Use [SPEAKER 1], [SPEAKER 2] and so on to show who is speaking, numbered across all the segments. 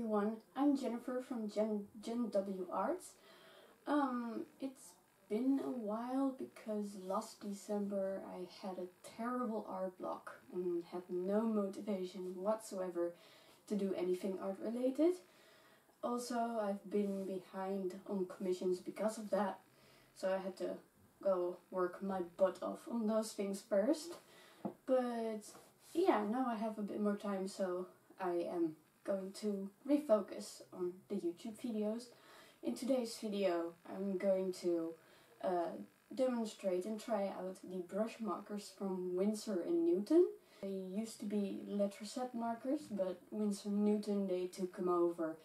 [SPEAKER 1] everyone, I'm Jennifer from Gen W Arts. It's been a while because last December I had a terrible art block and had no motivation whatsoever to do anything art related. Also, I've been behind on commissions because of that, so I had to go work my butt off on those things first. But yeah, now I have a bit more time, so I am going to refocus on the YouTube videos. In today's video I'm going to demonstrate and try out the brush markers from Winsor&Newton. They used to be letter-set markers, but Winsor&Newton, they took them over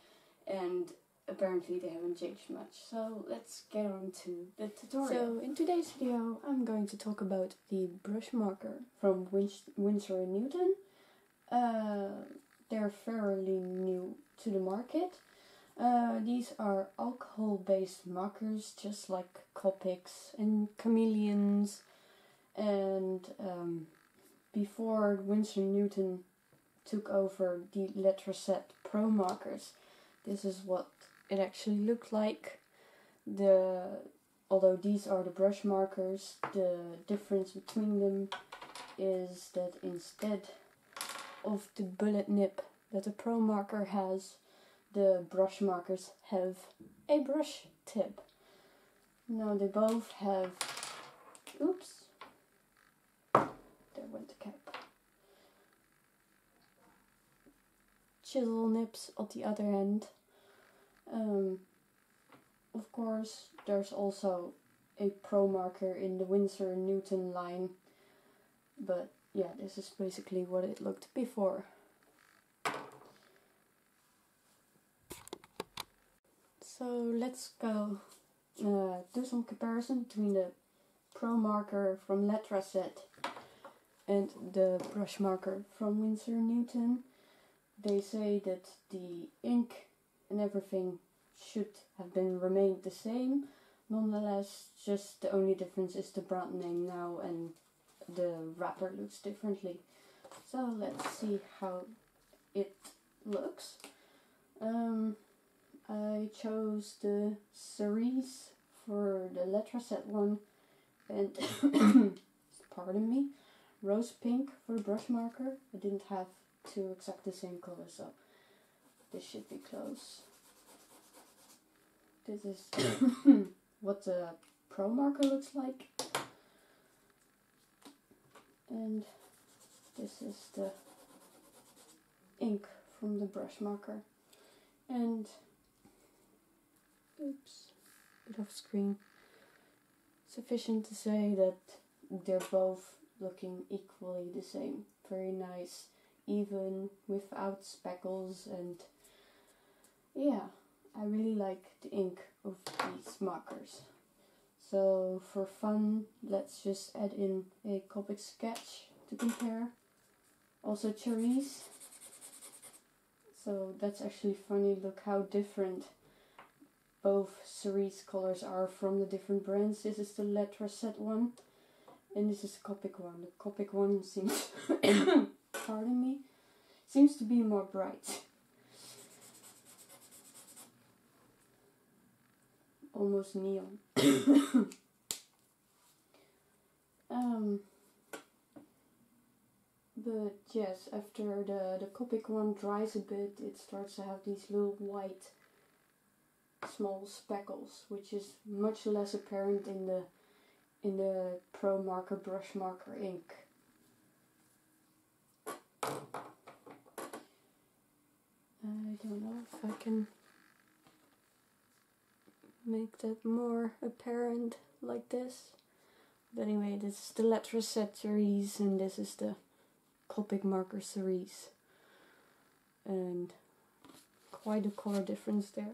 [SPEAKER 1] and apparently they haven't changed much. So let's get on to the tutorial. So in today's video I'm going to talk about the brush marker from Winsor&Newton. They're fairly new to the market. These are alcohol-based markers, just like Copics and chameleons. And before Winsor&Newton took over the letter-set Promarkers, this is what it actually looked like. Although these are the brush markers, the difference between them is that instead of the bullet nib that a Promarker has, the brush markers have a brush tip. Now they both have, oops, there went the cap, chisel nibs at the other end. Of course, there's also a Promarker in the Winsor&Newton line, but yeah, this is basically what it looked before. So let's go do some comparison between the Promarker from Letraset and the brush marker from Winsor&Newton. They say that the ink and everything should have remained the same. Nonetheless, just the only difference is the brand name now, and the wrapper looks differently. So let's see how it looks. I chose the cerise for the Letraset one, and pardon me, rose pink for the brush marker. I didn't have two exactly the same color, so this should be close. This is what the Promarker looks like, and this is the ink from the brush marker. And oops, bit off screen. Sufficient to say that they're both looking equally the same. Very nice, even, without speckles, and yeah, I really like the ink of these markers. So for fun, let's just add in a Copic sketch to compare. Also cherries. So that's actually funny, look how different both cerise colors are from the different brands. This is the Letraset one, and this is the Copic one. The Copic one seems, pardon me, seems to be more bright. Almost neon. But yes, after the Copic one dries a bit, it starts to have these little white small speckles, which is much less apparent in the Promarker brush marker ink. I don't know if I can make that more apparent like this. But anyway, this is the Letraset cerise and this is the Copic marker cerise. And quite a color difference there.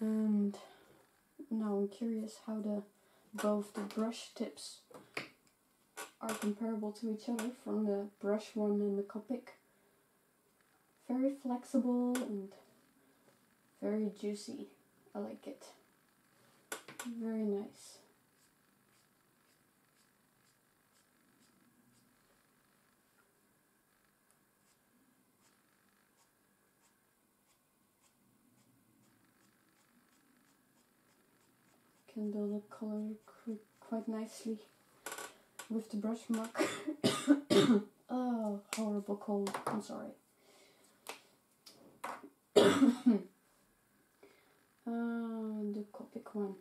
[SPEAKER 1] And now I'm curious how both the brush tips are comparable to each other from the brush one and the Copic. Very flexible and very juicy. I like it. Very nice. can build a color quite nicely with the brush marker. Oh, horrible cold, I'm sorry. The Copic one.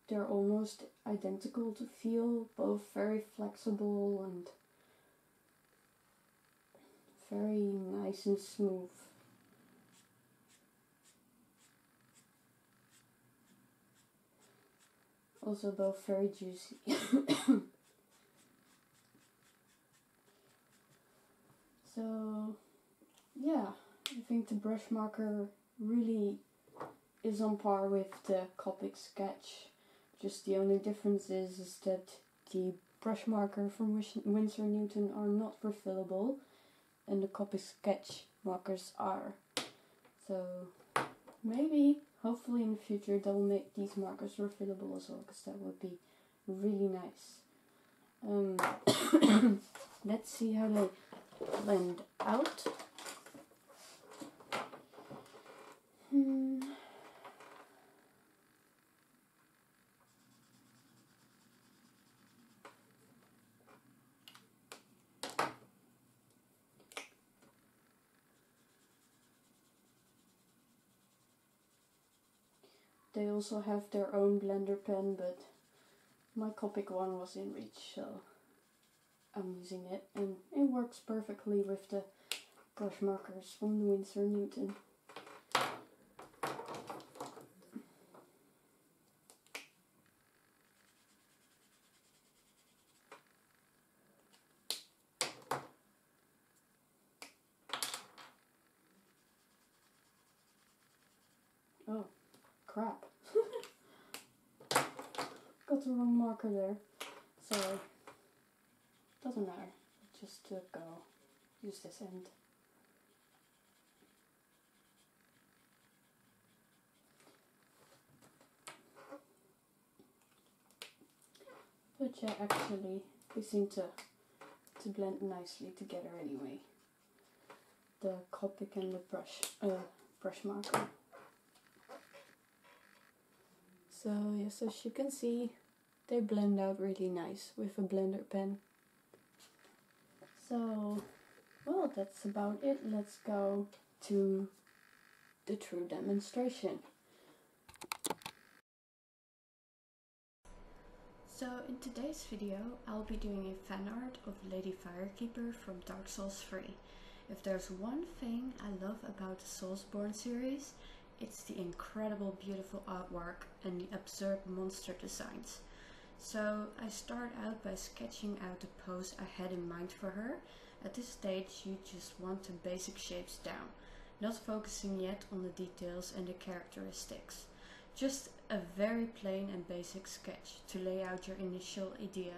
[SPEAKER 1] They're almost identical to feel, both very flexible and very nice and smooth. Also both very juicy. So yeah, I think the brush marker really is on par with the Copic sketch. Just the only difference is that the brush marker from winsor&newton are not refillable and the Copic sketch markers are. So maybe, hopefully in the future they will make these markers refillable as well, because that would be really nice. Let's see how they blend out. They also have their own blender pen, but my Copic one was in reach, so I'm using it, and it works perfectly with the brush markers from the winsor&newton. Oh, crap. Got the wrong marker there. Sorry. Doesn't matter. Just go. Use this end. But yeah, actually, they seem to blend nicely together anyway. The Copic and the brush marker. So yes, as you can see, they blend out really nice with a blender pen. So, well, that's about it. Let's go to the true demonstration. So in today's video, I'll be doing a fan art of Lady Firekeeper from Dark Souls 3. If there's one thing I love about the Soulsborne series, it's the incredible beautiful artwork and the absurd monster designs. So I start out by sketching out the pose I had in mind for her. At this stage you just want the basic shapes down, not focusing yet on the details and the characteristics. Just a very plain and basic sketch to lay out your initial idea.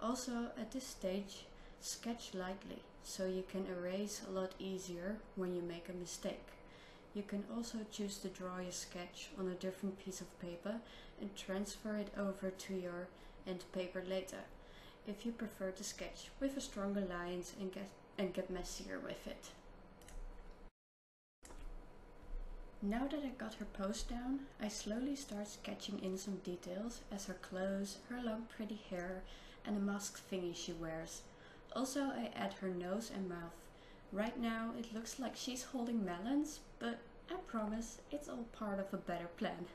[SPEAKER 1] Also at this stage, sketch lightly, so you can erase a lot easier when you make a mistake. You can also choose to draw your sketch on a different piece of paper and transfer it over to your end paper later, if you prefer to sketch with stronger lines and get messier with it. Now that I got her pose down, I slowly start sketching in some details, as her clothes, her long pretty hair and the mask thingy she wears. Also I add her nose and mouth. Right now it looks like she's holding melons, but I promise it's all part of a better plan.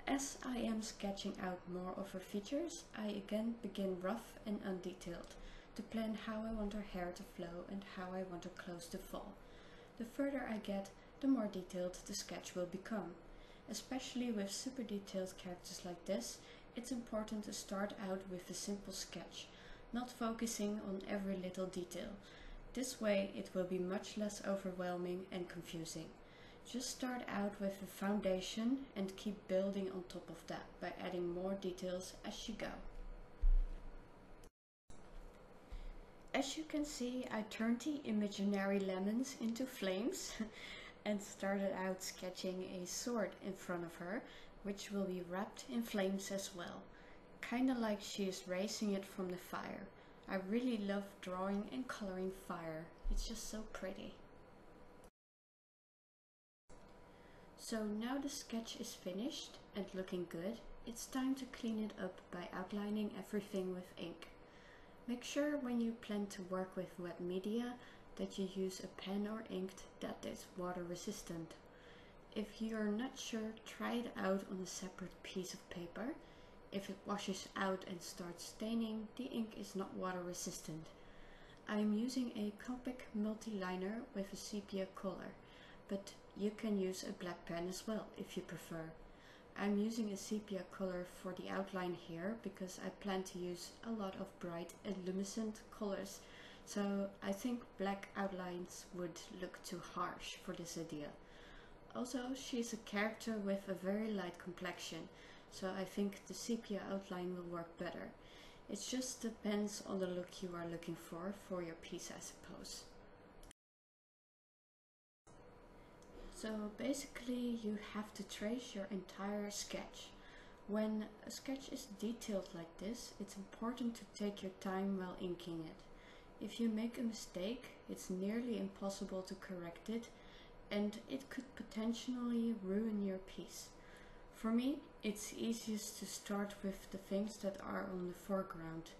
[SPEAKER 1] As I am sketching out more of her features, I again begin rough and undetailed, to plan how I want her hair to flow and how I want her clothes to fall. The further I get, the more detailed the sketch will become. Especially with super detailed characters like this, it's important to start out with a simple sketch, not focusing on every little detail. This way it will be much less overwhelming and confusing. Just start out with a foundation and keep building on top of that by adding more details as you go. As you can see, I turned the imaginary lemons into flames and started out sketching a sword in front of her, which will be wrapped in flames as well. Kinda like she is raising it from the fire. I really love drawing and coloring fire. It's just so pretty. So now the sketch is finished and looking good, it's time to clean it up by outlining everything with ink. Make sure when you plan to work with wet media that you use a pen or ink that is water resistant. If you are not sure, try it out on a separate piece of paper. If it washes out and starts staining, the ink is not water resistant. I am using a Copic multiliner with a sepia color, but you can use a black pen as well if you prefer. I'm using a sepia color for the outline here because I plan to use a lot of bright and luminescent colors, so I think black outlines would look too harsh for this idea. Also, she's a character with a very light complexion, so I think the sepia outline will work better. It just depends on the look you are looking for your piece, I suppose. So basically you have to trace your entire sketch. When a sketch is detailed like this, it's important to take your time while inking it. If you make a mistake, it's nearly impossible to correct it, and it could potentially ruin your piece. For me, it's easiest to start with the things that are on the foreground.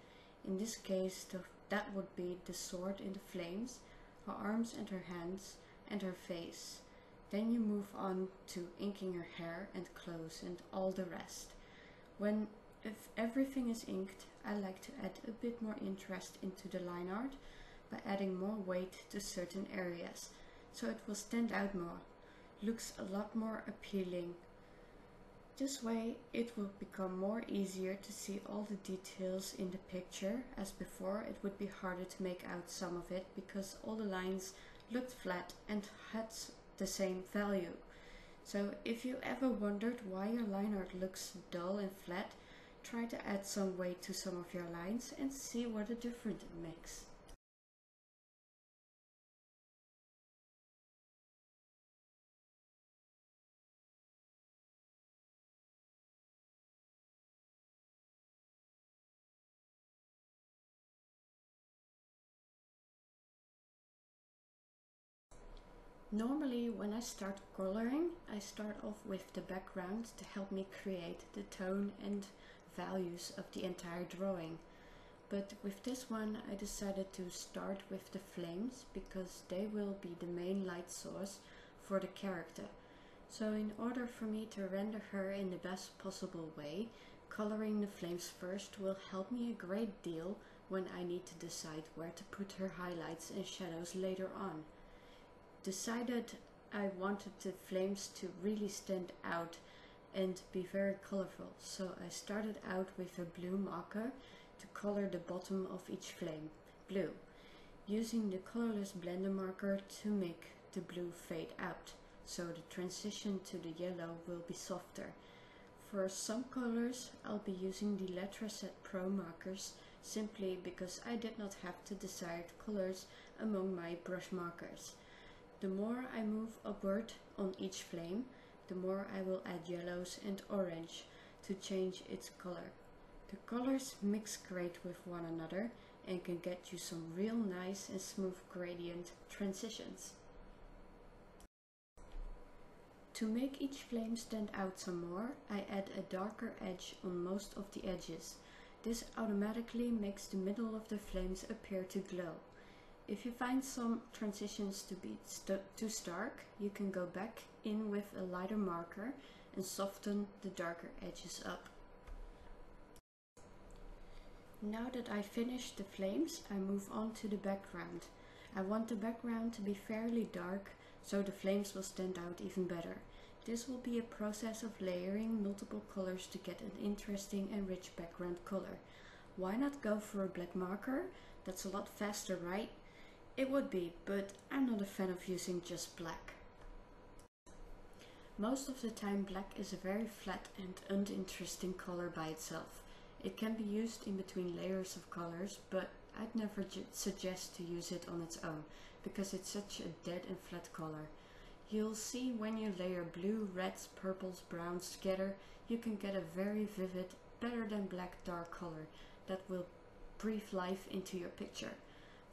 [SPEAKER 1] In this case, that would be the sword in the flames, her arms and her hands, and her face. Then you move on to inking her hair and clothes and all the rest. If everything is inked, I like to add a bit more interest into the line art by adding more weight to certain areas, so it will stand out more, looks a lot more appealing. This way it will become more easier to see all the details in the picture, as before it would be harder to make out some of it because all the lines looked flat and had the same value. So if you ever wondered why your line art looks dull and flat, try to add some weight to some of your lines and see what a difference it makes. Normally when I start coloring, I start off with the background to help me create the tone and values of the entire drawing. But with this one I decided to start with the flames because they will be the main light source for the character. So in order for me to render her in the best possible way, coloring the flames first will help me a great deal when I need to decide where to put her highlights and shadows later on. Decided I wanted the flames to really stand out and be very colorful, so I started out with a blue marker to color the bottom of each flame blue, using the colorless blender marker to make the blue fade out, so the transition to the yellow will be softer. For some colors I'll be using the Letraset Promarkers simply because I did not have the desired colors among my brush markers. The more I move upward on each flame, the more I will add yellows and orange to change its color. The colors mix great with one another and can get you some real nice and smooth gradient transitions. To make each flame stand out some more, I add a darker edge on most of the edges. This automatically makes the middle of the flames appear to glow. If you find some transitions to be too stark, you can go back in with a lighter marker and soften the darker edges up. Now that I finished the flames, I move on to the background. I want the background to be fairly dark, so the flames will stand out even better. This will be a process of layering multiple colors to get an interesting and rich background color. Why not go for a black marker? That's a lot faster, right? It would be, but I'm not a fan of using just black. Most of the time black is a very flat and uninteresting color by itself. It can be used in between layers of colors, but I'd never suggest to use it on its own, because it's such a dead and flat color. You'll see when you layer blue, reds, purples, browns together, you can get a very vivid, better than black dark color that will breathe life into your picture.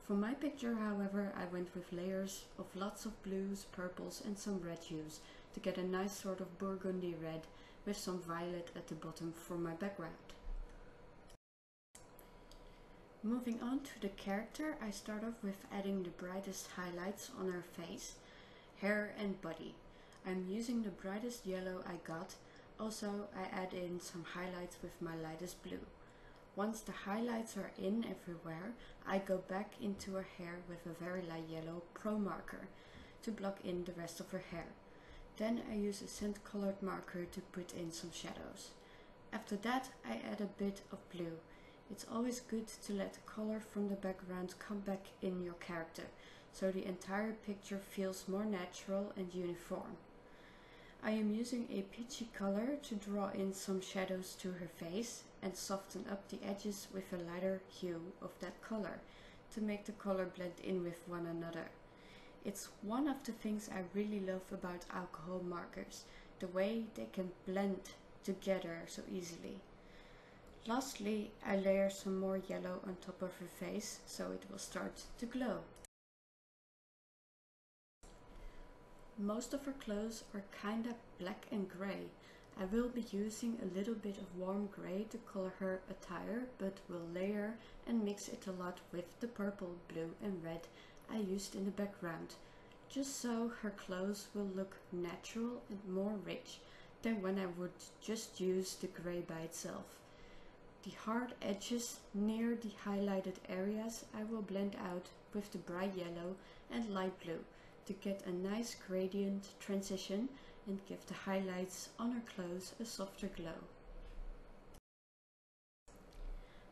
[SPEAKER 1] For my picture, however, I went with layers of lots of blues, purples and some red hues to get a nice sort of burgundy red with some violet at the bottom for my background. Moving on to the character, I start off with adding the brightest highlights on her face, hair and body. I'm using the brightest yellow I got. Also, I add in some highlights with my lightest blue. Once the highlights are in everywhere, I go back into her hair with a very light yellow Promarker to block in the rest of her hair. Then I use a scent colored marker to put in some shadows. After that, I add a bit of blue. It's always good to let the color from the background come back in your character, so the entire picture feels more natural and uniform. I am using a peachy color to draw in some shadows to her face and soften up the edges with a lighter hue of that color to make the color blend in with one another. It's one of the things I really love about alcohol markers, the way they can blend together so easily. Lastly, I layer some more yellow on top of her face so it will start to glow. Most of her clothes are kinda black and grey. I will be using a little bit of warm grey to color her attire, but will layer and mix it a lot with the purple, blue and red I used in the background, just so her clothes will look natural and more rich than when I would just use the grey by itself. The hard edges near the highlighted areas I will blend out with the bright yellow and light blue to get a nice gradient transition and give the highlights on her clothes a softer glow.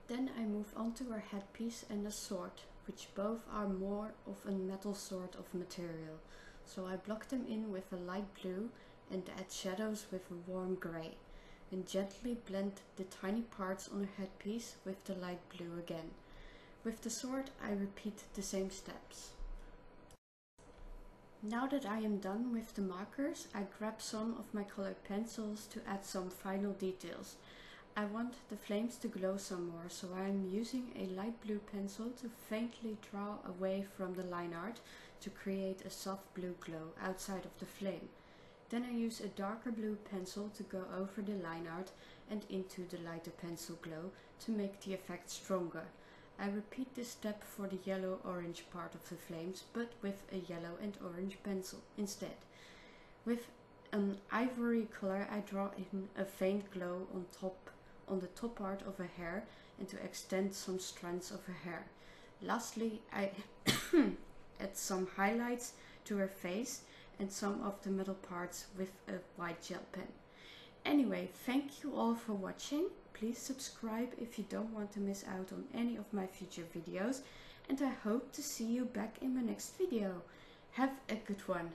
[SPEAKER 1] Then I move on to her headpiece and the sword, which both are more of a metal sort of material, so I block them in with a light blue and add shadows with a warm grey, and gently blend the tiny parts on her headpiece with the light blue again. With the sword I repeat the same steps. Now that I am done with the markers, I grab some of my colored pencils to add some final details. I want the flames to glow some more, so I am using a light blue pencil to faintly draw away from the line art to create a soft blue glow outside of the flame. Then I use a darker blue pencil to go over the line art and into the lighter pencil glow to make the effect stronger. I repeat this step for the yellow-orange part of the flames, but with a yellow and orange pencil instead. With an ivory color I draw in a faint glow on the top part of her hair and to extend some strands of her hair. Lastly, I add some highlights to her face and some of the middle parts with a white gel pen. Anyway, thank you all for watching. Please subscribe if you don't want to miss out on any of my future videos, and I hope to see you back in my next video. Have a good one.